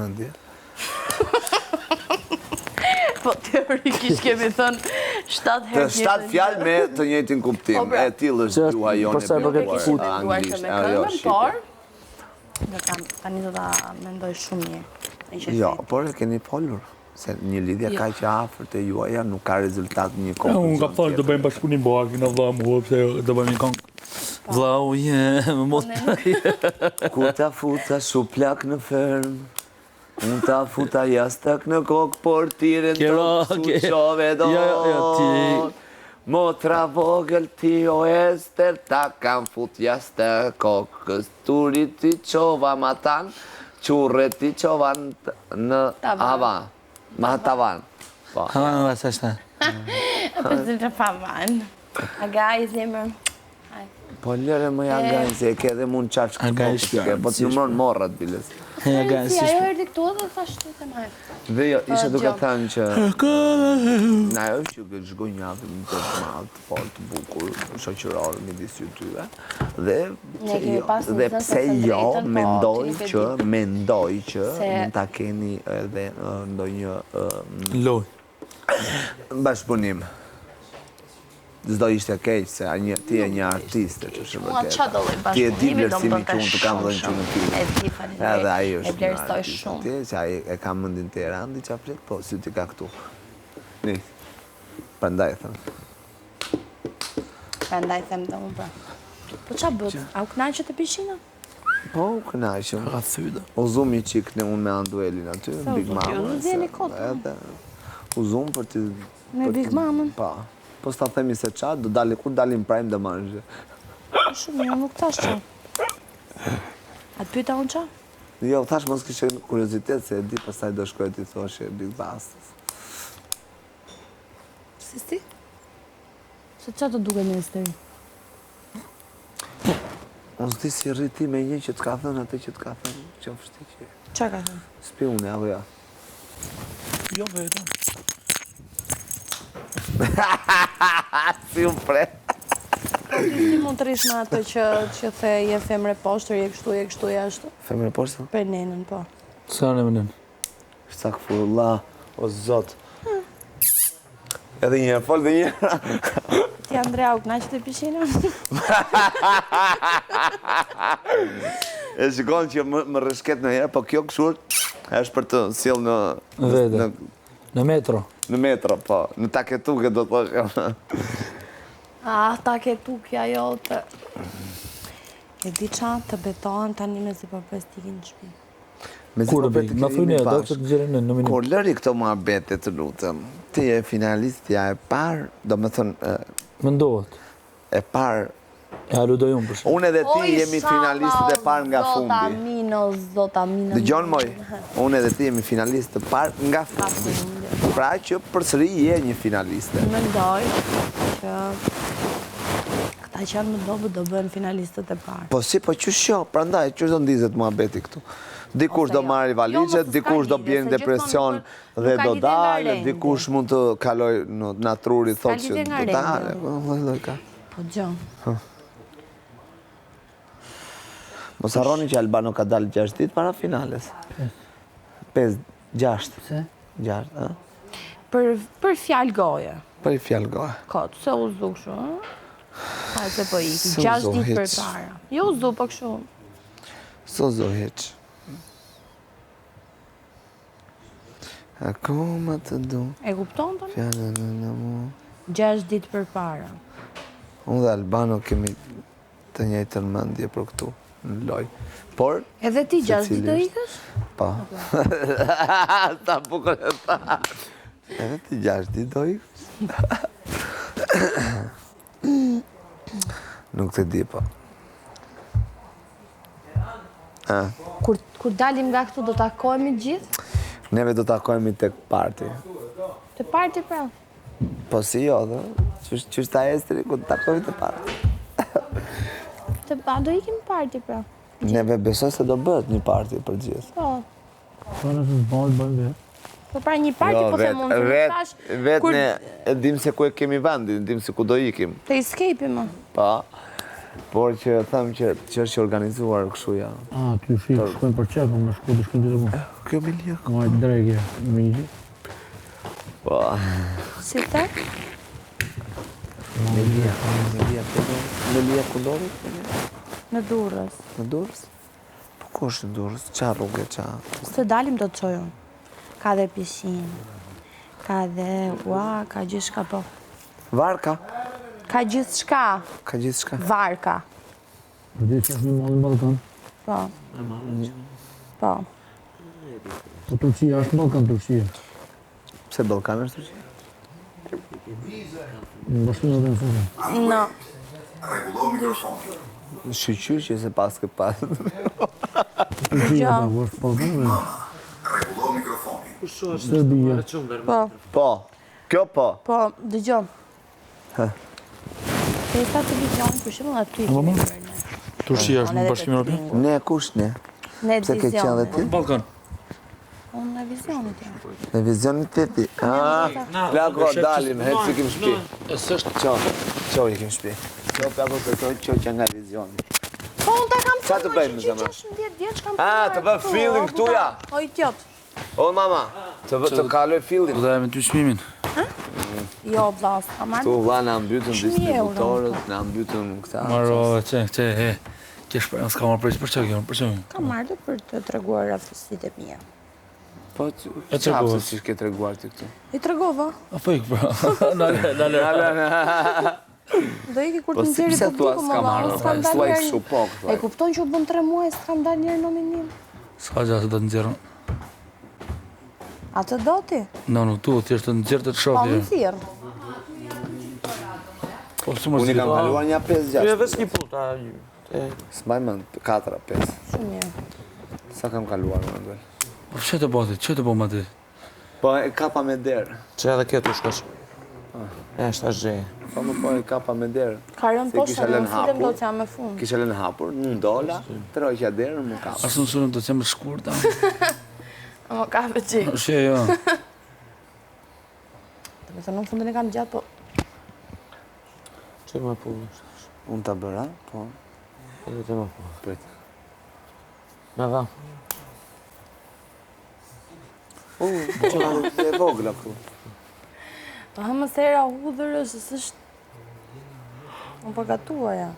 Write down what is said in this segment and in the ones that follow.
mendje. Po teorikisht kemi thënë 7 herë. 7 fjalë me të njëjtin kuptim. E tillë është gjuha jonë e Nuk e kishim anglisht. menduar se me këngën, por tani do ta mendoj shumë mirë. Jo, por e keni folur. Se një lidhje ka që afër të juaja nuk ka rezultat një kompozicion. Unë ka thënë do bëjmë bashkëpunim boaki në vëlla mua pse do bëjmë një këngë. Vllau jem mos. Ku ta futa shu plak në ferm, unë ta futa jastak në kokë, por tiren të su qove do. Motra vogël ti o ester, ta kam fut jastak kokës, turit ti qova matan, qurret ti qovan në avan. Ma tavan. Havan vas ashta. Për të pavan. Aga i zemër. Po lëre më jaga se e ke edhe mund qafsh këtë po të numron morrat biles. Aga Si ajo erdhi këtu dhe thash të të majtë. Dhe jo, ishe duke thënë që na ajo që ke zhgonjave një të madh, të fortë, të bukur, shoqëror midis ju dyve. Dhe pse jo, mendoj që mund ta keni edhe ndonjë lojë. Bashkëpunim. S'do ishte keq se ti e një artiste që është vërtet. Ti e di vlerësimin që unë të kam dhënë që në ty. E di, faleminderit. Edhe ai është. E vlerësoj shumë. Ti që ai e ka mendin Tiranë, diçka flet, po si ti ka këtu. Nis. Prandaj them. Prandaj them dhe unë pra. Po ç'a bët? A u kënaqet e pishina? Po, u kënaqem. Ka thyda. U zum një çik në unë me Anduelin aty, në Big Mama. U zjeni kotë. Edhe u zum për të Me Big Mamën? Po. Po s'ta themi se qa, do dali kur dalim prime dhe marrë. Shumë mirë, nuk thash qa. A të pyeta unë qa? Jo, thash mos kishe kuriozitet se e di pastaj do shkoj t'i thoshe Big Bastës. Si sti? Se qa të duke një steri? Unë s'di si rriti me një që t'ka thënë atë që t'ka thënë, që fështi që... Qa ka thënë? Spi une, apo ja? Jo vetëm. Si u pre. Ti mund të rish me atë që the je femre poshtër, je kështu jashtë? Femre poshtër? Për nenën, po. Sa në mënën? Stakfurullah, o zot. Edhe një, fol dhe një. Ti Andrea u kënaqet e pishina? E shikon që më rëshket në herë, po kjo këshur është për të sjell Në metro. Në metro, po. Në taketuke do të thë. Taketukja jote. E di qa të betohen tani me si përpres t'ikin në shpi. Kur bëj? Ma thunë do të gjerën në minutë. Kur lëri këto muhabete të lutem, ti e finalistja e parë, do me thënë... Mendohet. E parë... E aludoj unë për shumë. Unë edhe ti jemi finalistët e parë nga fundi. Zota mino. Dëgjon moj, unë edhe ti jemi finalistë e parë nga fundi. Pra që përsëri je një finaliste. Mendoj që këta që janë më dobët do bëhen finalistët e parë. Po si, po qësh jo, prandaj, qësh do ndizet muhabeti këtu? Dikush do marri valixhet, dikush do bjen depresion dhe do dalë, dikush mund të kaloj në natruri, thotë që do dalë. Po gjo. Mos harroni që Albano ka dalë 6 ditë para finales. 5, 6. Se? 6, a? Për fjalë goje. Për fjalë goje. Kotë, se u zdu këshu, ha? Se po iki, 6 ditë për para. Jo u zdu, po këshu. So zdo heq. Akoma të du. E kupton të në? Fjallën në mu. 6 ditë për para. Unë dhe Albano kemi të njëjtën mendje për këtu, në loj. Por... Edhe ti 6 ditë do ikësh? Pa. Ta bukur e ta. Edhe ti 6 ditë do ikësh? Nuk të di, pa. Kur dalim nga këtu do takohemi gjithë? Neve do takohemi tek parti. Te parti pra? Po si jo, dhe? Qështë ta estri, ku të takohemi te parti? Do ikim parti pra? Neve besoj se do bëhet një parti për gjithë. Po. Po në të bëjmë dhe. Po pra një parti, po se mund të thash... Vetë ne e dim se ku e kemi vendin, dim se ku do ikim. Te escape-i më. Po. Por që them që është organizuar kështu ja. Ty shkojnë për qepë, më shku të shkojnë të të mu. Kjo Melia. Majtë drejkje, migi. Po. Si të? Melia Kullori? Në Durrës. Në Durrës? Po ku është në Durrës? Qa rrugë, qa? Se dalim do të qoj unë. Ka dhe pishin. Ka dhe, ka gjithë shka po. Varka? Ka gjithë shka. Ka gjithë shka? Varka. Vëdi që është një malin Balkan? Po. Po. Po Turqia është Balkan, Turqia. Pse Balkan është Turqia? Në bashkënë dhe në sënë. No. Shqyqyr që se pas ke pas. Turqia dhe është Balkan dhe. Serbia. Po. Po. Kjo po. Po, dëgjom. Te sta televizion për shembull aty. Turqia është në Bashkimin Evropian? Ne kush ne? Në Pse ke qenë dhe ti? Balkan. Unë në vizionit jam. Në vizionit të ti? Plako, dalim, hecë që kim shpi. Qo i kim shpi. Qo plako të toj, qo që nga vizionit. Po, unë ta kam Qa të bëjmë në zemër? 16 vjeç kam Të bë fillin këtu ja. O idiot. O mama, të kaloj fillin. Do dhe me ty çmimin. Jo, vlla, s'ka marrë. Tu vla në ambytën 1000 distributorët, në ambytën këta. Maro, që, he. Ke shpërën, s'ka marrë për që kjo, për që? Kam marrë për të treguar aftësitë e mia. Po, E qa treguar. pëse që ke treguar ti këtu? I tregova. A po ik, bro. Nale. Do iki kur Po të si nxjerrë pse thua publiku, s'ka marrë, s'kam dalë s'laj njerë. kështu po, E kupton që u bën 3 muaj s'kam dalë njerë nominim. S'ka gjatë se do të nxjerrën. Atë do ti? No, nuk tu, thjesht të nxjerrë të Po, shohë. më thirr. Po, su më Unë i kam zhjithë. kaluar një 5-6. Veç një puta. S'maj më 4-5. Shumë mirë. Sa kam kaluar më ndër. Po, që të bati, që të po ma ti? Po e kapa me derë. Që edhe këtu shkosh. Është ashtë gjeje. Po më po e kapa me derë. Ka rënë Se poshtë, kisha në lënë fillim hapur. do t'jam me fund. Kisha lënë hapur, në ndolla, trojqa derën, më kapa. Asë në sunëm të qemë shkurta. Më ka veçik. Shë, jo. Me të në fundin e kam gjatë, po... Që më punë? Unë ta bëra, po. Edhe të më punë. Prit. Me dha. Që e vogla këtu. Po ha më sera hudhërës, s'është... Më përgatuaja.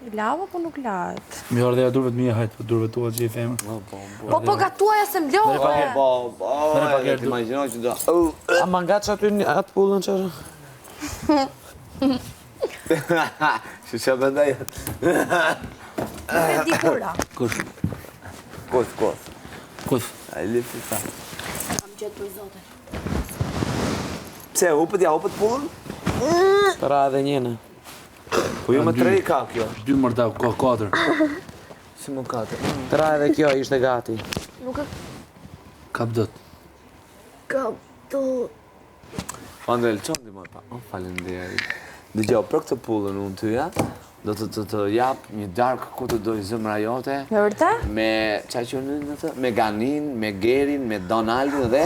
I lava, po nuk lahet. Mi ardhe ja durve të mija hajtë, po durve tua që i femë. Po përgatuaja se mblodhe! Po, ti imagjinoj që do... A ma nga që atë pullën që është? Që që bëndaj? E di kura. Kush? Koth. Kuth? A i lifti sa. Kam gjetë për zote. Pse, hupët pullën? Para edhe njene. Po ju më 3 ka kjo. 2 mërta, ka 4. Si më 4. Para edhe kjo ishte gati. Nuk e Kap dot. kam të... Andrel, qondi më pa. Falenderit. Dëgjoj, për këtë pullën unë tyja, do të jap një darkë ku të doj zëmra jote. Me vërtet? Me, qa që në të? Me Ganin, me Gerin, me Donaldin dhe...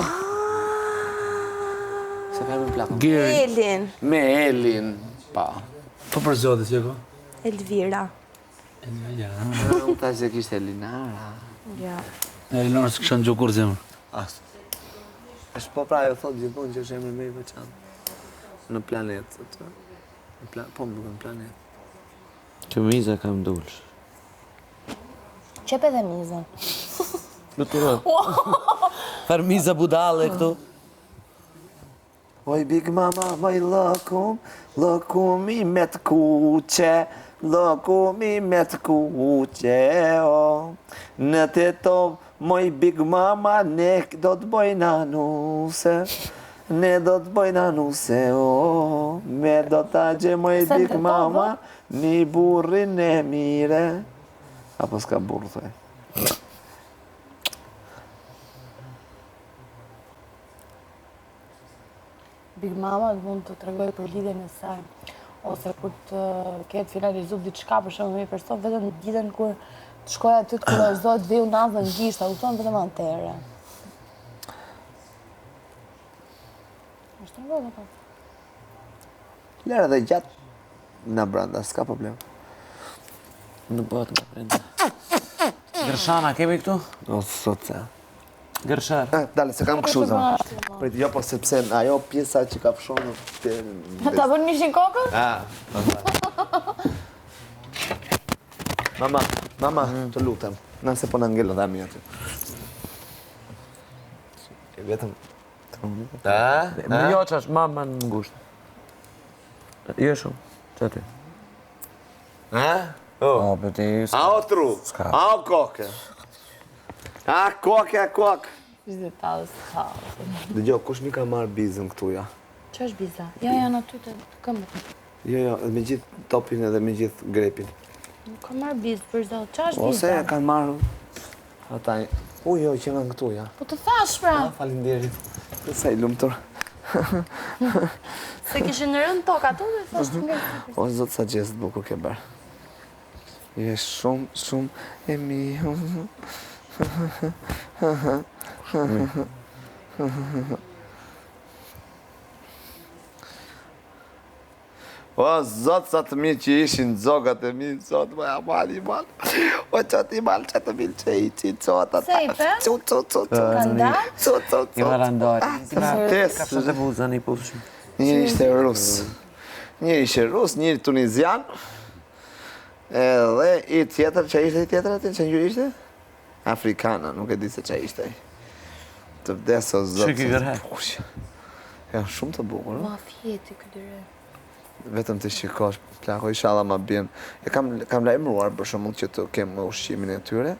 Se ka me plakon? Geri. Elin. Me Elin, pa. Po për zote, që ko? Elvira. Ja. Unë ta që kishte Elinara. Ja. E Elon është kësha në gjokur zemë. As. është po pra e thot gjithmonë që është emri më i veçantë. Në planetë. Po më duke në planetë. Këmiza kam dulsh. Qep edhe mizën. Luturë. Farmiza budale këtu. Oj, Big Mama, moj lëkum i me të kuqe, lëkum i me të kuqe, o. Në të tovë, moj Big Mama, ne do të bojna nuse, ne do të bojna nuse, o. Me do të agje, moj Big Mama, një burrin e mire. Apo s'ka burë, thoj. Big Mama mund të tregoj për lidhjen e saj, ose kur të ketë finalizuar diçka për shembull me një person, vetëm ditën kur të shkoj aty të kuriozohet, veu nazën gishta, kupton vetëm atëherë. Është rrugë apo? Lërë dhe gjatë në branda, s'ka problem. Nuk bëhet nga prenda. Gërshana, kemi këtu? O, sot se. Gërshar. Dale, se kam kështu zëmë. Prit, jo, po sepse ajo pjesa që ka fshonë... Ta bën mishin kokën? Mama, të lutem. Nëse po në ngellë dhe mi aty. E vetëm... Më jo që është mama në ngushtë. Jo shumë, që ty. O, për ti... A o tru, a o koke. A koke. Ishte talës. Dëgjo, kush mi ka marrë bizën këtu ja? Që është biza? Ja, janë aty të këmbët. Jo, me gjithë topin edhe me gjithë grepin. Nuk ka marrë bizë, për zotë. Që është Ose biza? kanë marrë... Ata... Jo, që nga këtu ja. Po të thash, pra. Falinderit. Sa i lumëtur. Se kishin në rënd toka ato dhe thash të nga. O, zotë sa gjestë bukur ke bërë. Je shumë e mi... O, zotë sa të mirë që ishin zogat e mi, zotë, më jamal. O, qëtë i malë që të milë që i që zotë ata. Se i pe? Kanë dalë? I marandori. Tes. Ka përse të vuzën i pushim. Njëri ishte rus, njëri tunizian, edhe i tjetër, që ishte i tjetër aty, që njëri ishte? Afrikana, nuk e di se që ishte. Të vdesë o zotë. Që ki gërhe? Janë shumë të bukur, no? Ma fjeti këtyre. Vetëm të shikosh, plako, inshallah ma bjen. E kam lajmëruar për shembull që të kem ushqimin e tyre.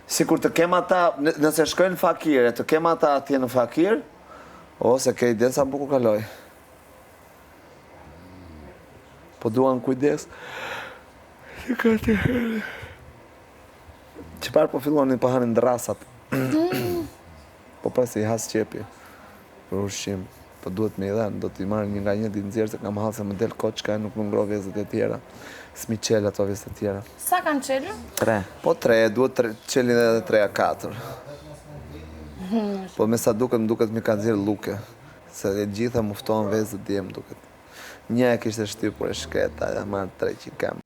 Sikur të kem ata, nëse shkojnë fakire, të kem ata atje në fakir, ose ke ide sa bukur kaloj. Po duan kujdes. Çfarë po fillonin po hanin drasat. Po prasi i has qepi për ushqim. Po duhet me i dhenë, do t'i marrë një nga një ditë nxjerrë se kam halë se më del koçka e nuk më ngro vezët e tjera. S'mi qelë ato vezët e tjera. Sa kanë qelë? 3. Po 3, duhet qelin edhe 3-4. Po me sa duket, më duket mi ka nxjerrë luke. Se e gjitha muftohen vezët djemë duket. Një e kishte shtypur e shketa, e marrë 3 që kam.